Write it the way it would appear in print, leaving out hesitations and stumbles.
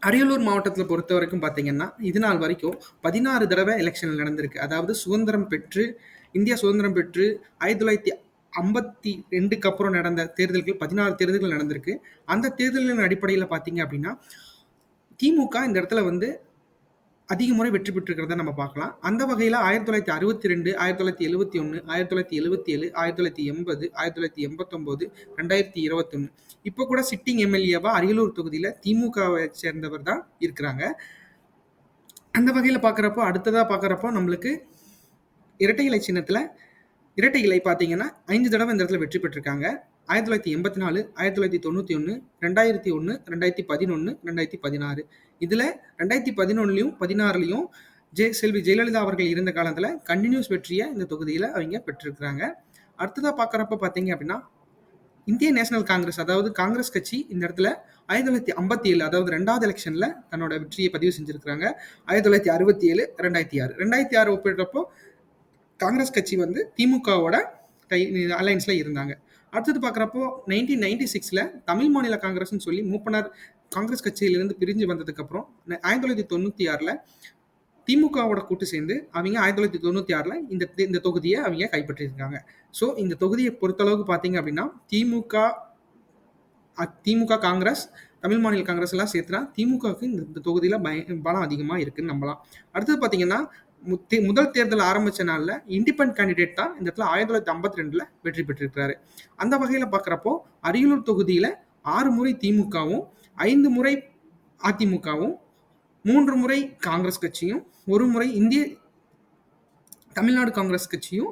அரியலூர் மாவட்டத்துல பொறுத்தவரைக்கும் பார்த்தீங்கன்னா, இது நாள் வரைக்கும் 16 தடவ எலக்ஷன் நடந்திருக்கு. அதாவது இந்தியா சுதந்திரம் பெற்று 1952க்கு அப்புறம் நடந்த தேர்தல்கள் 16 தேர்தல்கள் நடந்திருக்கு. அந்த தேர்தல்களின் அடிப்படையில பார்த்தீங்க அப்படின்னா, திமுக இந்த இடத்துல வந்து அதிக முறை வெற்றி பெற்றிருக்கிறத நம்ம பார்க்கலாம். அந்த வகையில 1962, 1971, 1977, 1980, 1989, 2021 இப்ப கூட சிட்டிங் எம்எல்ஏவா அரியலூர் தொகுதியில திமுகவை சேர்ந்தவர் தான் இருக்கிறாங்க. அந்த வகையில அடுத்ததா பார்க்குறப்போ நம்மளுக்கு இரட்டை இலை சின்னத்துல இரட்டை இலை பார்த்தீங்கன்னா 5 தடவை இந்த இடத்துல வெற்றி பெற்றிருக்காங்க. 1984, 1991, 2001, 2011, 2016 இதுல 2011லயும் 16லயும் செல்வி ஜெயலலிதா அவர்கள் இருந்த காலத்துல கண்டினியூஸ் வெற்றியை இந்த தொகுதியில அவங்க பெற்றிருக்கிறாங்க. அடுத்ததா பார்க்குறப்ப பார்த்தீங்க அப்படின்னா இந்திய நேஷனல் காங்கிரஸ் அதாவது காங்கிரஸ் கட்சி இந்த இடத்துல 1957 அதாவது 2வது எலெக்ஷன்ல தன்னோட வெற்றியை பதிவு செஞ்சிருக்கிறாங்க. 1967, 2006 2006 ஒப்பிடுறப்போ காங்கிரஸ் கட்சி வந்து திமுகவோட அலையன்ஸ்ல இருந்தாங்க. அடுத்தது பார்க்குறப்போ 1996ல தமிழ் மாநில காங்கிரஸ்னு சொல்லி மூப்பனார் காங்கிரஸ் கட்சியிலிருந்து பிரிஞ்சு வந்ததுக்கு அப்புறம் 1996ல திமுகவோட கூட்டு சேர்ந்து அவங்க 1996ல இந்த தொகுதியை அவங்க கைப்பற்றியிருக்காங்க. ஸோ இந்த தொகுதியை பொறுத்தளவுக்கு பார்த்தீங்க அப்படின்னா திமுக காங்கிரஸ் தமிழ் மாநில காங்கிரஸ் எல்லாம் சேர்த்துனா திமுகவுக்கு இந்த தொகுதியில பலம் அதிகமா இருக்குன்னு நம்பலாம். அடுத்தது பார்த்தீங்கன்னா முதல் தேர்தல் ஆரம்பிச்ச நாள்ல இண்டிபெண்ட் கேண்டிடேட் தான் இந்த இடத்துல 1952ல வெற்றி பெற்றிருக்கிறாரு. அந்த வகையில பார்க்குறப்போ அரியலூர் தொகுதியில 6 முறை திமுகவும் 5 முறை அதிமுகவும் 3 முறை காங்கிரஸ் கட்சியும் 1 முறை தமிழ்நாடு காங்கிரஸ் கட்சியும்